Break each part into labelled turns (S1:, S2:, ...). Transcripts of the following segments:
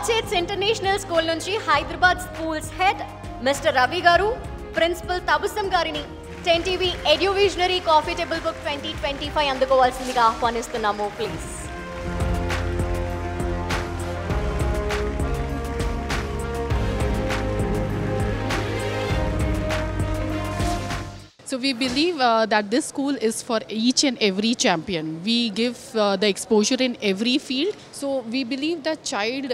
S1: Orchards international school నుంచి Hyderabad schools head mister Ravi గారు, principal Tabassum గారిని 10TV eduvisionary coffee table book 2025 అందుకోవాల్సిందిగా ఆహ్వానిస్తున్నాము. Please.
S2: So we believe that this school is for each and every champion. We give the exposure in every field. So we believe that child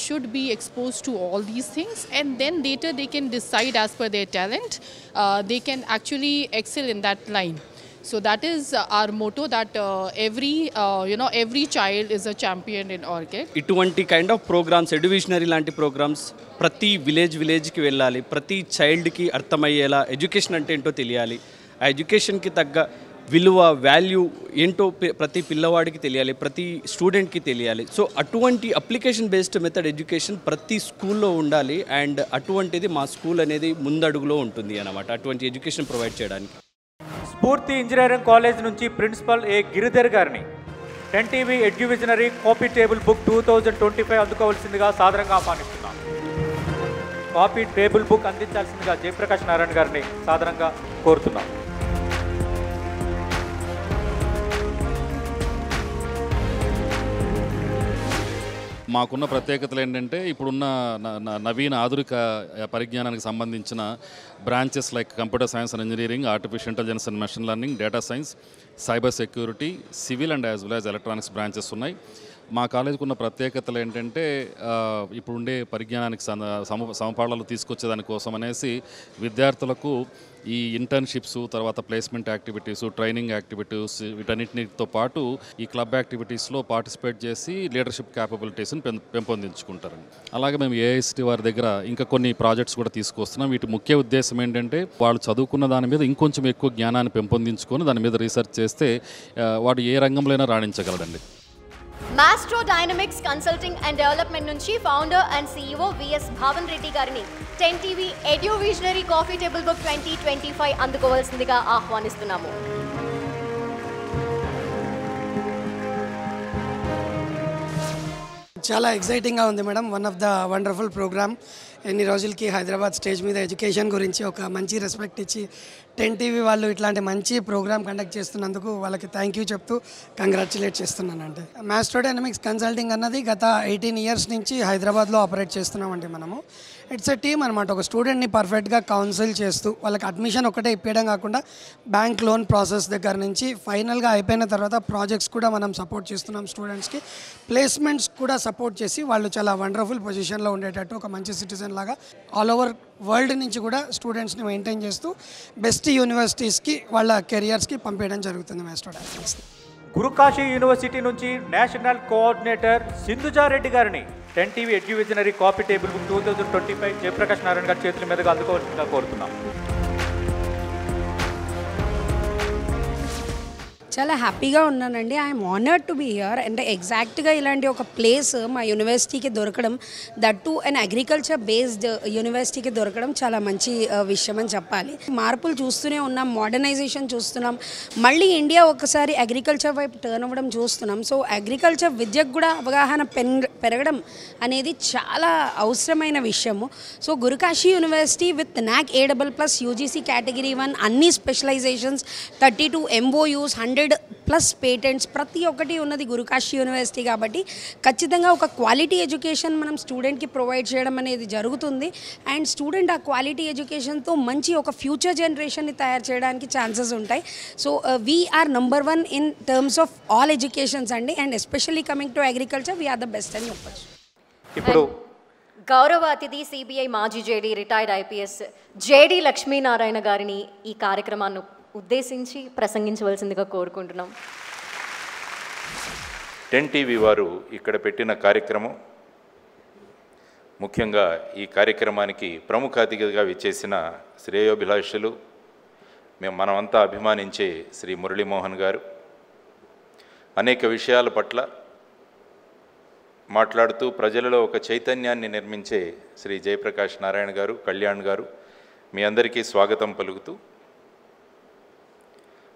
S2: should be exposed to all these things, and then later they can decide as per their talent. They can actually excel in that line. So that is our motto, that every child is a champion in Orchid.
S3: ఇటువంటి kind of programmes, ఎడ్యువిజనరీ లాంటి programmes ప్రతి విలేజ్కి వెళ్ళాలి. ప్రతి చైల్డ్కి అర్థమయ్యేలా education అంటే ఏంటో తెలియాలి. ఆ ఎడ్యుకేషన్కి తగ్గ విలువ, వాల్యూ ఏంటో ప్రతి పిల్లవాడికి తెలియాలి, ప్రతి స్టూడెంట్కి తెలియాలి. సో అటువంటి అప్లికేషన్ బేస్డ్ మెథడ్ ఎడ్యుకేషన్ ప్రతి స్కూల్లో ఉండాలి. అండ్ అటువంటిది మా స్కూల్ అనేది ముందడుగులో ఉంటుంది అన్నమాట, అటువంటి ఎడ్యుకేషన్ ప్రొవైడ్ చేయడానికి.
S4: స్ఫూర్తి ఇంజనీరింగ్ కాలేజ్ నుంచి ప్రిన్సిపల్ ఏ గిరిధర్ గారిని 10TV ఎడ్యువిజనరీ కాపీ టేబుల్ బుక్ 2025 అందుకోవాల్సిందిగా సాదరంగా ఆహ్వానిస్తున్నాం. కాపీ టేబుల్ బుక్ అందించాల్సిందిగా జయప్రకాష్ నారాయణ గారిని సాదరంగా కోరుతున్నాం.
S5: మాకున్న ప్రత్యేకతలు ఏంటంటే ఇప్పుడున్న నవీన ఆధునిక పరిజ్ఞానానికి సంబంధించిన branches like computer science and engineering, artificial intelligence and machine learning, data science, cyber security, civil and as well as electronics branches ఉన్నాయి. మా కాలేజీకి ఉన్న ప్రత్యేకతలు ఏంటంటే ఇప్పుడుండే పరిజ్ఞానానికి సమపాళలు తీసుకొచ్చేదానికోసం అనేసి విద్యార్థులకు ఈ ఇంటర్న్షిప్స్, తర్వాత ప్లేస్మెంట్ యాక్టివిటీస్, ట్రైనింగ్ యాక్టివిటీస్, వీటన్నిటితో పాటు ఈ క్లబ్ యాక్టివిటీస్లో పార్టిసిపేట్ చేసి లీడర్షిప్ క్యాపబిలిటీస్ని పెంపొందించుకుంటారండి. అలాగే మేము ఏఐసిటీ వారి దగ్గర ఇంకా కొన్ని ప్రాజెక్ట్స్ కూడా తీసుకొస్తున్నాం. వీటి ముఖ్య ఉద్దేశం ఏంటంటే వాళ్ళు చదువుకున్న దాని మీద ఇంకొంచెం ఎక్కువ జ్ఞానాన్ని పెంపొందించుకొని దాని మీద రీసెర్చ్ చేస్తే వాడు ఏ రంగంలోనైనా రాణించగలడండి.
S1: Maestro dynamics consulting and development నుంచి founder and CEO VS Bhavan Reddy గారిని 10TV eduvisionary coffee table book 2025 అందుకోవాల్సిందిగా ఆహ్వానిస్తున్నాము.
S6: చాలా ఎక్సైటింగ్గా ఉంది madam. One of the wonderful program. ఎన్ని రోజులకి హైదరాబాద్ స్టేజ్ మీద ఎడ్యుకేషన్ గురించి ఒక మంచి రెస్పెక్ట్ ఇచ్చి 10TV వాళ్ళు ఇట్లాంటి మంచి ప్రోగ్రామ్ కండక్ట్ చేస్తున్నందుకు వాళ్ళకి థ్యాంక్ యూ చెప్తూ కంగ్రాచులేట్ చేస్తున్నానంటే. మాస్ట్రో డైనమిక్స్ కన్సల్టింగ్ అన్నది గత 18 years నుంచి హైదరాబాద్లో ఆపరేట్ చేస్తున్నామండి మనము. ఇట్స్ ఎ టీమ్ అనమాట. ఒక స్టూడెంట్ని పర్ఫెక్ట్గా కౌన్సిల్ చేస్తూ వాళ్ళకి అడ్మిషన్ ఒకటే ఇప్పించడం కాకుండా బ్యాంక్ లోన్ ప్రాసెస్ దగ్గర నుంచి ఫైనల్గా అయిపోయిన తర్వాత ప్రాజెక్ట్స్ కూడా మనం సపోర్ట్ చేస్తున్నాం. స్టూడెంట్స్కి ప్లేస్మెంట్స్ కూడా సపోర్ట్ చేసి వాళ్ళు చాలా వండర్ఫుల్ పొజిషన్లో ఉండేటట్టు ఒక మంచి సిటిజన్ లాగా ఆల్ ఓవర్ వరల్డ్ నుంచి కూడా స్టూడెంట్స్ని మెయింటైన్ చేస్తూ బెస్ట్ యూనివర్సిటీస్కి వాళ్ళ కెరియర్స్కి పంపించడం జరుగుతుంది మాస్ట్రో డైనమిక్స్.
S4: గురుకాశీ యూనివర్సిటీ నుంచి నేషనల్ కోఆర్డినేటర్ సింధుజారెడ్డి గారిని 10TV ఎడ్యువిజనరీ coffee table book 2025 Jayaprakash Narayan గారి చేతుల మీదుగా అందుకోవాల్సిందిగా కోరుతున్నాం.
S7: చాలా హ్యాపీగా ఉన్నానండి. I'm honoured to be here. అంటే ఎగ్జాక్ట్గా ఇలాంటి ఒక ప్లేస్ మా యూనివర్సిటీకి దొరకడం, that too and agriculture based యూనివర్సిటీకి దొరకడం చాలా మంచి విషయం అని చెప్పాలి. మార్పులు చూస్తూనే ఉన్నాం, మోడర్నైజేషన్ చూస్తున్నాం, మళ్ళీ ఇండియా ఒకసారి అగ్రికల్చర్ వైపు టర్న్ అవ్వడం చూస్తున్నాం. సో అగ్రికల్చర్ విద్యకు కూడా అవగాహన పెరగడం అనేది చాలా అవసరమైన విషయము. So Gurukashi university with NAC A++ UGC category 1 అన్ని స్పెషలైజేషన్స్, 32 MOUs, 100+ పేటెంట్స్ ప్రతి ఒక్కటి ఉన్నది గురుకాశీ యూనివర్సిటీ. కాబట్టి ఖచ్చితంగా ఒక క్వాలిటీ ఎడ్యుకేషన్ మనం స్టూడెంట్కి ప్రొవైడ్ చేయడం అనేది జరుగుతుంది. అండ్ స్టూడెంట్ ఆ క్వాలిటీ ఎడ్యుకేషన్తో మంచి ఒక ఫ్యూచర్ జనరేషన్ని తయారు చేయడానికి ఛాన్సెస్ ఉంటాయి. So we're number 1 in terms of all educations అండి. And especially coming to agriculture we're the best అని చెప్పచ్చు.
S4: ఇప్పుడు
S1: గౌరవ అతిథి CBI మాజీ JD retired IPS JD Lakshminarayana గారిని ఈ కార్యక్రమాన్ని ఉద్దేశించి ప్రసంగించవలసిందిగా కోరుకుంటున్నాం.
S8: 10TV వారు ఇక్కడ పెట్టిన కార్యక్రమం, ముఖ్యంగా ఈ కార్యక్రమానికి ప్రముఖ అతిథిగా విచ్చేసిన శ్రేయోభిలాషులు, మనమంతా అభిమానించే శ్రీ మురళీమోహన్ గారు, అనేక విషయాల పట్ల మాట్లాడుతూ ప్రజలలో ఒక చైతన్యాన్ని నిర్మించే శ్రీ జయప్రకాష్ నారాయణ గారు, కళ్యాణ్ గారు, మీ అందరికీ స్వాగతం పలుకుతూ,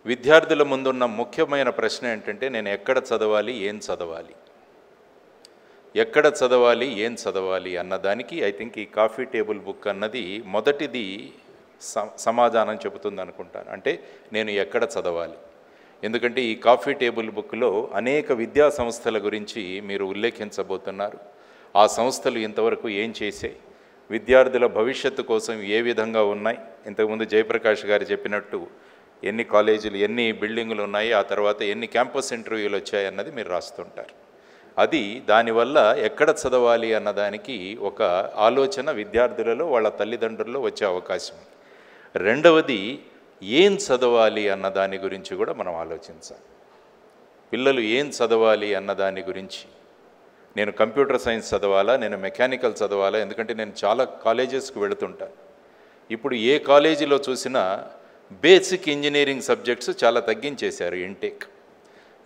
S8: విద్యార్థుల ముందున్న ముఖ్యమైన ప్రశ్న ఏంటంటే నేను ఎక్కడ చదవాలి, ఏం చదవాలి. ఎక్కడ చదవాలి, ఏం చదవాలి అన్నదానికి ఐ థింక్ ఈ కాఫీ టేబుల్ బుక్ అన్నది మొదటిది సమాధానం చెబుతుంది అనుకుంటాను. అంటే నేను ఎక్కడ చదవాలి. ఎందుకంటే ఈ కాఫీ టేబుల్ బుక్లో అనేక విద్యా సంస్థల గురించి మీరు ఉల్లేఖించబోతున్నారు. ఆ సంస్థలు ఇంతవరకు ఏం చేశాయి, విద్యార్థుల భవిష్యత్తు కోసం ఏ విధంగా ఉన్నాయి, ఇంతకుముందు జయప్రకాష్ గారు చెప్పినట్టు ఎన్ని కాలేజీలు, ఎన్ని బిల్డింగులు ఉన్నాయి, ఆ తర్వాత ఎన్ని క్యాంపస్ ఇంటర్వ్యూలు వచ్చాయన్నది మీరు రాస్తుంటారు. అది దానివల్ల ఎక్కడ చదవాలి అన్నదానికి ఒక ఆలోచన విద్యార్థులలో వాళ్ళ తల్లిదండ్రుల్లో వచ్చే అవకాశం. రెండవది ఏం చదవాలి అన్నదాని గురించి కూడా మనం ఆలోచించాలి. పిల్లలు ఏం చదవాలి అన్నదాని గురించి, నేను కంప్యూటర్ సైన్స్ చదవాలా, నేను మెకానికల్ చదవాలా, ఎందుకంటే నేను చాలా కాలేజెస్కి వెళుతుంటాను. ఇప్పుడు ఏ కాలేజీలో చూసినా బేసిక్ ఇంజనీరింగ్ సబ్జెక్ట్స్ చాలా తగ్గించేశారు ఇంటేక్.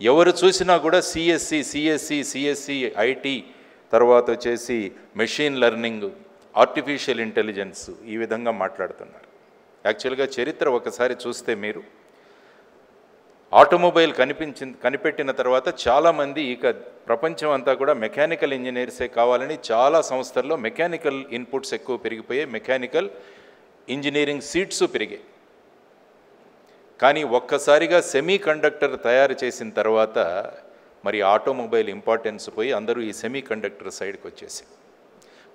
S8: ఎవరు చూసినా కూడా సిఎస్సి, ఐటీ, తర్వాత వచ్చేసి మెషిన్ లెర్నింగ్, ఆర్టిఫిషియల్ ఇంటెలిజెన్స్, ఈ విధంగా మాట్లాడుతున్నారు. యాక్చువల్గా చరిత్ర ఒకసారి చూస్తే మీరు ఆటోమొబైల్ కనిపెట్టిన తర్వాత చాలామంది ఇక ప్రపంచం అంతా కూడా మెకానికల్ ఇంజనీర్సే కావాలని చాలా సంస్థల్లో మెకానికల్ ఇన్పుట్స్ ఎక్కువ పెరిగిపోయాయి, మెకానికల్ ఇంజనీరింగ్ సీట్స్ పెరిగాయి. కానీ ఒక్కసారిగా సెమీ కండక్టర్ తయారు చేసిన తర్వాత మరి ఆటోమొబైల్ ఇంపార్టెన్స్ పోయి అందరూ ఈ సెమీ కండక్టర్ సైడ్కి వచ్చేసి.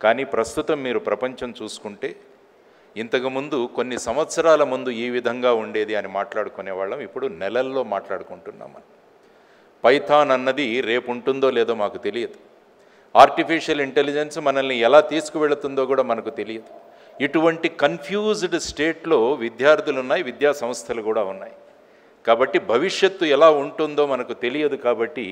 S8: కానీ ప్రస్తుతం మీరు ప్రపంచం చూసుకుంటే ఇంతకుముందు కొన్ని సంవత్సరాల ముందు ఈ విధంగా ఉండేది అని మాట్లాడుకునేవాళ్ళం, ఇప్పుడు నెలల్లో మాట్లాడుకుంటున్నామని. పైథాన్ అన్నది రేపు ఉంటుందో లేదో మాకు తెలియదు. ఆర్టిఫిషియల్ ఇంటెలిజెన్స్ మనల్ని ఎలా తీసుకువెళుతుందో కూడా మనకు తెలియదు. ఇటువంటి కన్ఫ్యూజ్డ్ స్టేట్లో విద్యార్థులు ఉన్నాయి, విద్యా సంస్థలు కూడా ఉన్నాయి. కాబట్టి భవిష్యత్తు ఎలా ఉంటుందో మనకు తెలియదు. కాబట్టి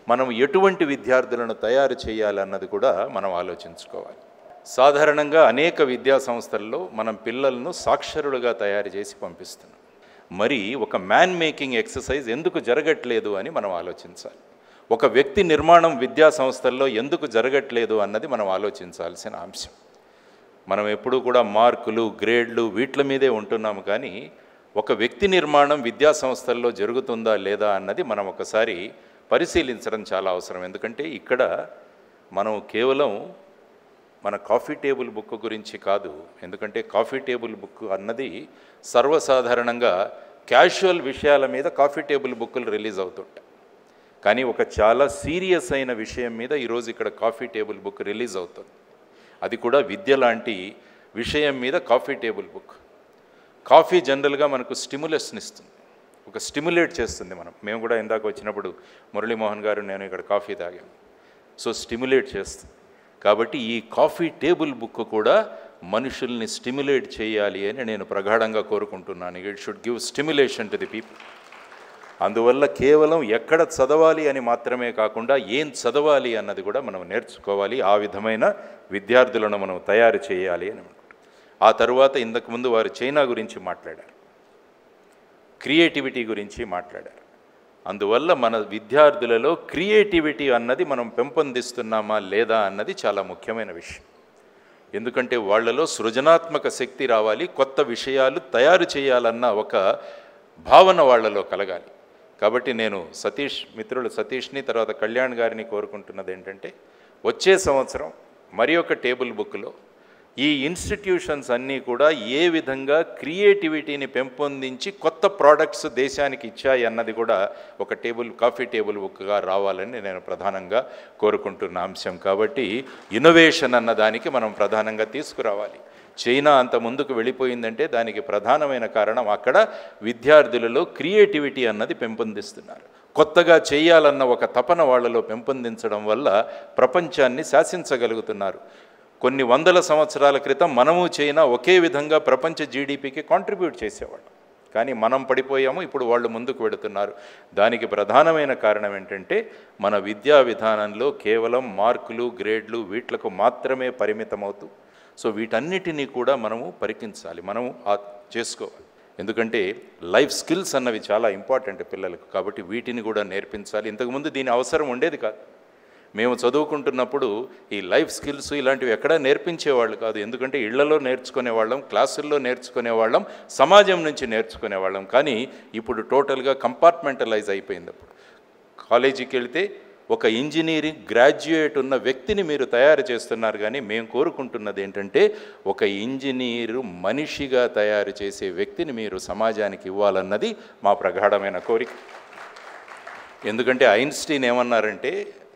S8: మనం ఎటువంటి విద్యార్థులను తయారు చేయాలన్నది కూడా మనం ఆలోచించుకోవాలి. సాధారణంగా అనేక విద్యా సంస్థల్లో మనం పిల్లలను సాక్షరులుగా తయారు చేసి పంపిస్తున్నాం. మరి ఒక మ్యాన్ మేకింగ్ ఎక్సర్సైజ్ ఎందుకు జరగట్లేదు అని మనం ఆలోచించాలి. ఒక వ్యక్తి నిర్మాణం విద్యా సంస్థల్లో ఎందుకు జరగట్లేదు అన్నది మనం ఆలోచించాల్సిన అంశం. మనం ఎప్పుడూ కూడా మార్కులు, గ్రేడ్లు వీటి మీదే ఉంటున్నాము. కానీ ఒక వ్యక్తి నిర్మాణం విద్యా సంస్థల్లో జరుగుతుందా లేదా అన్నది మనం ఒకసారి పరిశీలించడం చాలా అవసరం. ఎందుకంటే ఇక్కడ మనం కేవలం మన కాఫీ టేబుల్ బుక్ గురించి కాదు. ఎందుకంటే కాఫీ టేబుల్ బుక్ అన్నది సర్వసాధారణంగా క్యాజువల్ విషయాల మీద కాఫీ టేబుల్ బుక్కులు రిలీజ్ అవుతుంటాయి. కానీ ఒక చాలా సీరియస్ అయిన విషయం మీద ఈరోజు ఇక్కడ కాఫీ టేబుల్ బుక్ రిలీజ్ అవుతుంది. అది కూడా విద్య లాంటి విషయం మీద కాఫీ టేబుల్ బుక్. కాఫీ జనరల్గా మనకు స్టిమ్యులస్ని ఇస్తుంది, ఒక స్టిమ్యులేట్ చేస్తుంది. మేము కూడా ఇందాక వచ్చినప్పుడు మురళీమోహన్ గారు నేను ఇక్కడ కాఫీ తాగాము. సో స్టిమ్యులేట్ చేస్తుంది. కాబట్టి ఈ కాఫీ టేబుల్ బుక్ కూడా మనుషుల్ని స్టిమ్యులేట్ చేయాలి అని నేను ప్రగాఢంగా కోరుకుంటున్నాను. It should give stimulation to the people. అందువల్ల కేవలం ఎక్కడ చదవాలి అని మాత్రమే కాకుండా ఏం చదవాలి అన్నది కూడా మనం నేర్చుకోవాలి. ఆ విధమైన విద్యార్థులను మనం తయారు చేయాలి అని అనుకుంటున్నాం. ఆ తరువాత ఇంతకుముందు వారు చైనా గురించి మాట్లాడారు, క్రియేటివిటీ గురించి మాట్లాడారు. అందువల్ల మన విద్యార్థులలో క్రియేటివిటీ అన్నది మనం పెంపొందిస్తున్నామా లేదా అన్నది చాలా ముఖ్యమైన విషయం. ఎందుకంటే వాళ్ళలో సృజనాత్మక శక్తి రావాలి, కొత్త విషయాలు తయారు చేయాలన్న ఒక భావన వాళ్ళలో కలగాలి. కాబట్టి నేను మిత్రులు సతీష్ని తర్వాత కళ్యాణ్ గారిని కోరుకుంటున్నది ఏంటంటే వచ్చే సంవత్సరం మరి ఒక టేబుల్ బుక్లో ఈ ఇన్స్టిట్యూషన్స్ అన్నీ కూడా ఏ విధంగా క్రియేటివిటీని పెంపొందించి కొత్త ప్రోడక్ట్స్ దేశానికి ఇచ్చాయి అన్నది కూడా ఒక కాఫీ టేబుల్ బుక్గా రావాలని నేను ప్రధానంగా కోరుకుంటున్న అంశం. కాబట్టి ఇన్నోవేషన్ అన్నదానికి మనం ప్రధానంగా తీసుకురావాలి. చైనా అంత ముందుకు వెళ్ళిపోయిందంటే దానికి ప్రధానమైన కారణం అక్కడ విద్యార్థులలో క్రియేటివిటీ అన్నది పెంపొందిస్తున్నారు. కొత్తగా చేయాలన్న ఒక తపన వాళ్ళలో పెంపొందించడం వల్ల ప్రపంచాన్ని శాసించగలుగుతున్నారు. కొన్ని వందల సంవత్సరాల క్రితం మనము చైనా ఒకే విధంగా ప్రపంచ జీడిపికి కాంట్రిబ్యూట్ చేసేవాళ్ళం. కానీ మనం పడిపోయాము, ఇప్పుడు వాళ్ళు ముందుకు వెళుతున్నారు. దానికి ప్రధానమైన కారణం ఏంటంటే మన విద్యా విధానంలో కేవలం మార్కులు, గ్రేడ్లు వీట్లకు మాత్రమే పరిమితమవుతూ, సో వీటన్నిటినీ కూడా మనము పరికించాలి, మనము చేసుకోవాలి. ఎందుకంటే లైఫ్ స్కిల్స్ అన్నవి చాలా ఇంపార్టెంట్ పిల్లలకు. కాబట్టి వీటిని కూడా నేర్పించాలి. ఇంతకుముందు దీని అవసరం ఉండేది కాదు. మేము చదువుకుంటున్నప్పుడు ఈ లైఫ్ స్కిల్స్ ఇలాంటివి ఎక్కడా నేర్పించేవాళ్ళు కాదు. ఎందుకంటే ఇళ్లలో నేర్చుకునేవాళ్ళం, క్లాసుల్లో నేర్చుకునేవాళ్ళం, సమాజం నుంచి నేర్చుకునేవాళ్ళం. కానీ ఇప్పుడు టోటల్గా కంపార్ట్మెంటలైజ్ అయిపోయింది. అప్పుడు కాలేజీకి వెళితే ఒక ఇంజనీరింగ్ గ్రాడ్యుయేట్ ఉన్న వ్యక్తిని మీరు తయారు చేస్తున్నారు. కానీ మేము కోరుకుంటున్నది ఏంటంటే ఒక ఇంజనీరు మనిషిగా తయారు చేసే వ్యక్తిని మీరు సమాజానికి ఇవ్వాలన్నది మా ప్రగాఢమైన కోరిక. ఎందుకంటే ఐన్స్టీన్ ఏమన్నారంటే,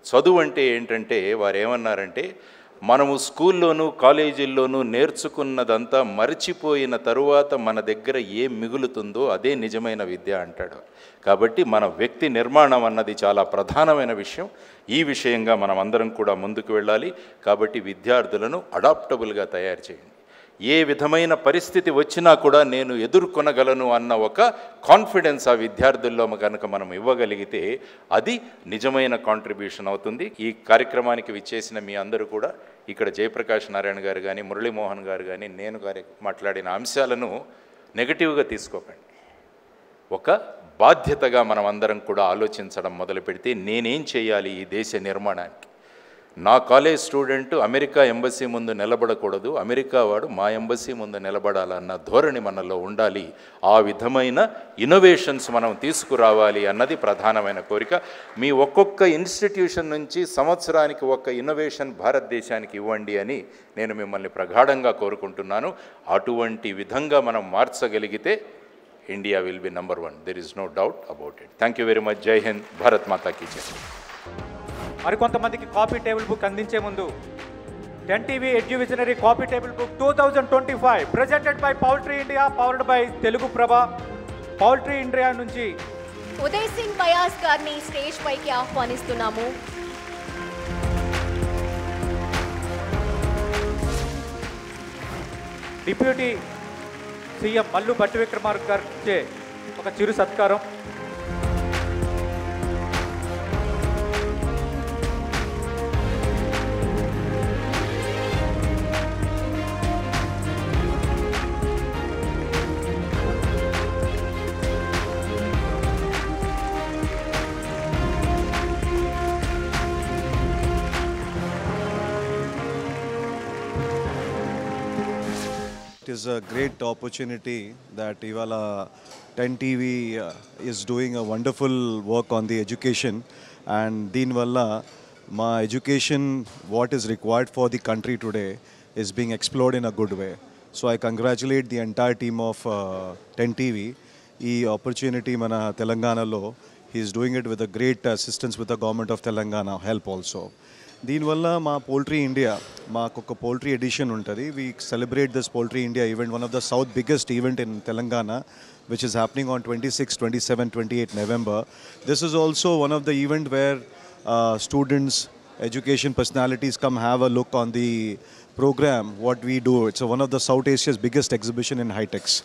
S8: చదువు అంటే ఏంటంటే వారు ఏమన్నారంటే, మనము స్కూల్లోనూ కాలేజీల్లోనూ నేర్చుకున్నదంతా మర్చిపోయిన తరువాత మన దగ్గర ఏం మిగులుతుందో అదే నిజమైన విద్య అంటాడు. కాబట్టి మన వ్యక్తి నిర్మాణం అన్నది చాలా ప్రధానమైన విషయం. ఈ విషయంగా మనం అందరం కూడా ముందుకు వెళ్ళాలి. కాబట్టి విద్యార్థులను అడాప్టబుల్గా తయారు చేయండి. ఏ విధమైన పరిస్థితి వచ్చినా కూడా నేను ఎదుర్కొనగలను అన్న ఒక కాన్ఫిడెన్స్ ఆ విద్యార్థుల్లో కనుక మనం ఇవ్వగలిగితే అది నిజమైన కాంట్రిబ్యూషన్ అవుతుంది. ఈ కార్యక్రమానికి విచ్చేసిన మీ అందరూ కూడా ఇక్కడ జయప్రకాష్ నారాయణ గారు కానీ, మురళీమోహన్ గారు కానీ, నేను మాట్లాడిన అంశాలను నెగటివ్గా తీసుకోకండి. ఒక బాధ్యతగా మనం అందరం కూడా ఆలోచించడం మొదలు పెడితే నేనేం చేయాలి ఈ దేశ నిర్మాణానికి. నా కాలేజ్ స్టూడెంట్ అమెరికా ఎంబసీ ముందు నిలబడకూడదు, అమెరికా వాడు మా ఎంబసీ ముందు నిలబడాలన్న ధోరణి మనలో ఉండాలి. ఆ విధమైన ఇన్నోవేషన్స్ మనం తీసుకురావాలి అన్నది ప్రధానమైన కోరిక. మీ ఒక్కొక్క ఇన్స్టిట్యూషన్ నుంచి సంవత్సరానికి ఒక ఇన్నోవేషన్ భారతదేశానికి ఇవ్వండి అని నేను మిమ్మల్ని ప్రగాఢంగా కోరుకుంటున్నాను. అటువంటి విధంగా మనం మార్చగలిగితే India will be number 1. There is no doubt about it. Thank you very much. జై హింద్. భారత్ మాతా కీ జై.
S4: మరికొంతమందికి కాపీ టేబుల్ బుక్ అందించే ముందు 10TV ఎడ్యువిజనరీ coffee table book 2025 presented by poultry India, powered by Telugu Prabha. Poultry India నుంచి
S1: ఉదయ్ సింగ్ బయాస్ గారిని స్టేజ్ పైకి ఆహ్వానిస్తున్నాము.
S4: Deputy CM Mallu Bhatti Vikramarka గారిచే ఒక చిరు సత్కారం.
S9: It is a great opportunity that Ivala 10TV is doing a wonderful work on the education, and Deen Valla, ma education, what is required for the country today, is being explored in a good way. So I congratulate the entire team of 10TV. Ee opportunity mana Telangana lo, he is doing it with a great assistance with the government of Telangana help also. దీనివల్ల మా poultry India, మాకు ఒక poultry edition ఉంటుంది. We celebrate this poultry India event, one of the south biggest event in Telangana, which is happening on 26, 27, 28 November. This is also one of the event where students, education personalities come have a look on the program, what we do. It's one of the South Asia's biggest exhibition in high-techs.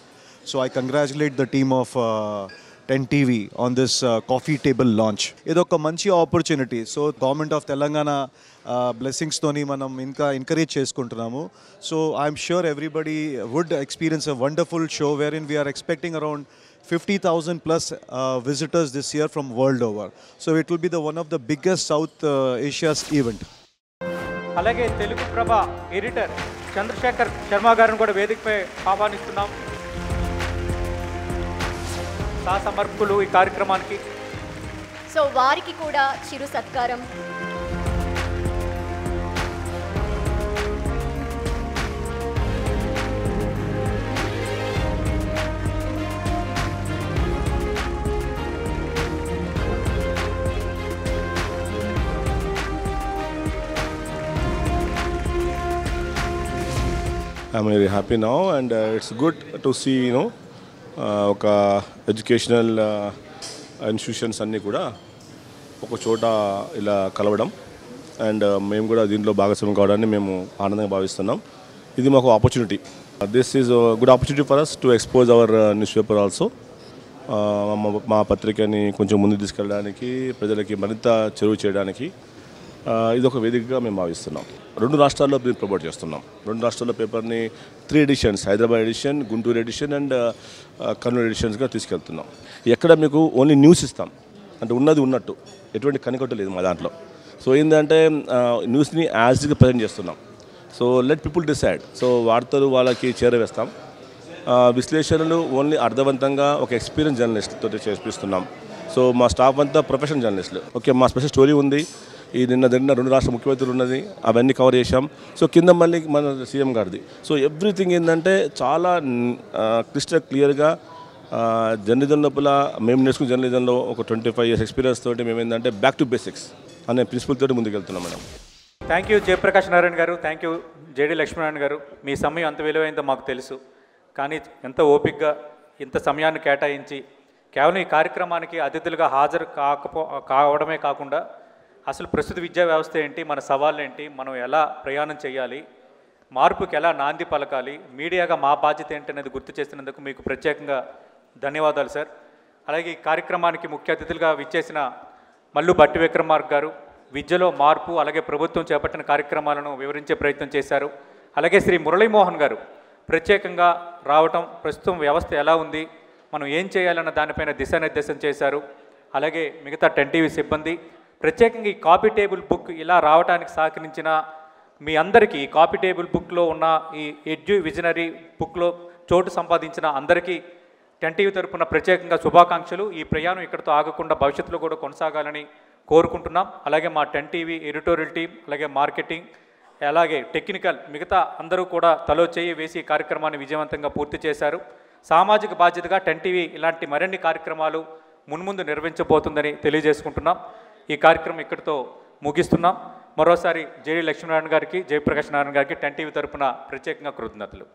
S9: So I congratulate the team of 10TV on this coffee table launch. ఇదొక మంచి opportunity. So government of Telangana బ్లెస్సింగ్స్తోని మనం ఇంకా encourage చేసుకుంటున్నాము. So I'm sure everybody would experience a wonderful show where in we're expecting around 50,000 plus visitors this year from world over. So it will be the one of the biggest South Asia's event.
S4: అలాగే తెలుగు ప్రభ editor Chandrasekhar Sharma గారిని కూడా వేదికపై ఆహ్వానిస్తున్నాం. సమర్పకులు ఈ కార్యక్రమానికి.
S1: So వారికి కూడా చిరు సత్కారం.
S10: I'm very happy now, and it's good to see, ఒక ఎడ్యుకేషనల్ ఇన్స్టిట్యూషన్స్ అన్నీ కూడా ఒక చోట ఇలా కలవడం, అండ్ మేము కూడా దీంట్లో భాగస్వామ్యం కావడాన్ని మేము ఆనందంగా భావిస్తున్నాం. ఇది మాకు opportunity. This is good opportunity for us to expose our newspaper also. మా పత్రికని కొంచెం ముందుకు తీసుకెళ్ళడానికి, ప్రజలకి మరింత చెరువు చేయడానికి ఇది ఒక వేదికగా మేము భావిస్తున్నాం. 2 రాష్ట్రాల్లో మేము ప్రమోట్ చేస్తున్నాం. 2 రాష్ట్రాల్లో పేపర్ని 3 editions, Hyderabad edition, Guntur edition and Kurnool ఎడిషన్స్గా తీసుకెళ్తున్నాం. ఎక్కడ మీకు ఓన్లీ న్యూస్ ఇస్తాం, అంటే ఉన్నది ఉన్నట్టు, ఎటువంటి కనికట్టు లేదు మా దాంట్లో. సో ఏంటంటే న్యూస్ని యాజ్గా ప్రజెంట్ చేస్తున్నాం. So let people decide. So వార్తలు వాళ్ళకి చేరవేస్తాం. విశ్లేషణలు ఓన్లీ అర్థవంతంగా ఒక ఎక్స్పీరియన్స్ జర్నలిస్ట్తో చేపిస్తున్నాం. సో మా స్టాఫ్ అంతా ప్రొఫెషనల్ జర్నలిస్టులు. ఓకే, మా స్పెషల్ స్టోరీ ఉంది, ఈ నిన్న 2 రాష్ట్ర ముఖ్యమంత్రులు ఉన్నది, అవన్నీ కవర్ చేశాం. సో కింద మళ్ళీ మన సీఎం గారిది. సో ఎవ్రీథింగ్ ఏంటంటే చాలా క్రిస్టల్ క్లియర్గా జర్నలిజం లోపల మేము నేర్చుకున్న జర్నలిజంలో ఒక 25 years ఎక్స్పీరియన్స్ తోటి మేము ఏంటంటే బ్యాక్ టు బేసిక్స్ అనే ప్రిన్సిపల్ తోటి ముందుకెళ్తున్నాం madam.
S4: Thank you Jayaprakash Narayan గారు, థ్యాంక్ యూ జేడి లక్ష్మీనారాయణ గారు. మీ సమయం అంత విలువైందో మాకు తెలుసు, కానీ ఎంత ఓపికగా ఇంత సమయాన్ని కేటాయించి కేవలం ఈ కార్యక్రమానికి అతిథులుగా హాజరు కావడమే కాకుండా అసలు ప్రస్తుత విద్యా వ్యవస్థ ఏంటి, మన సవాళ్ళు ఏంటి, మనం ఎలా ప్రయాణం చేయాలి, మార్పుకి ఎలా నాంది పలకాలి, మీడియాగా మా బాధ్యత ఏంటి అనేది గుర్తు చేసినందుకు మీకు ప్రత్యేకంగా ధన్యవాదాలు సార్. అలాగే ఈ కార్యక్రమానికి ముఖ్య అతిథులుగా విచ్చేసిన మల్లు భట్టి విక్రమార్క గారు విద్యలో మార్పు అలాగే ప్రభుత్వం చేపట్టిన కార్యక్రమాలను వివరించే ప్రయత్నం చేశారు. అలాగే శ్రీ మురళీమోహన్ గారు ప్రత్యేకంగా రావటం, ప్రస్తుతం వ్యవస్థ ఎలా ఉంది, మనం ఏం చేయాలన్న దానిపైన దిశానిర్దేశం చేశారు. అలాగే మిగతా 10TV సిబ్బంది ప్రత్యేకంగా ఈ కాపీ టేబుల్ బుక్ ఇలా రావడానికి సహకరించిన మీ అందరికీ, ఈ కాపీ టేబుల్ బుక్లో ఉన్న ఈ ఎడ్యు విజనరీ బుక్లో చోటు సంపాదించిన అందరికీ 10TV తరపున ప్రత్యేకంగా శుభాకాంక్షలు. ఈ ప్రయాణం ఇక్కడితో ఆగకుండా భవిష్యత్తులో కూడా కొనసాగాలని కోరుకుంటున్నాం. అలాగే మా 10TV ఎడిటోరియల్ టీం, అలాగే మార్కెటింగ్, అలాగే టెక్నికల్ మిగతా అందరూ కూడా తలో చేయి వేసి ఈ కార్యక్రమాన్ని విజయవంతంగా పూర్తి చేశారు. సామాజిక బాధ్యతగా 10TV ఇలాంటి మరిన్ని కార్యక్రమాలు మున్ముందు నిర్వహించబోతుందని తెలియజేసుకుంటున్నాం. ఈ కార్యక్రమం ఇక్కడితో ముగిస్తున్నాం. మరోసారి జేడి లక్ష్మీనారాయణ గారికి, జయప్రకాష్ నారాయణ గారికి 10TV తరపున ప్రత్యేకంగా కృతజ్ఞతలు.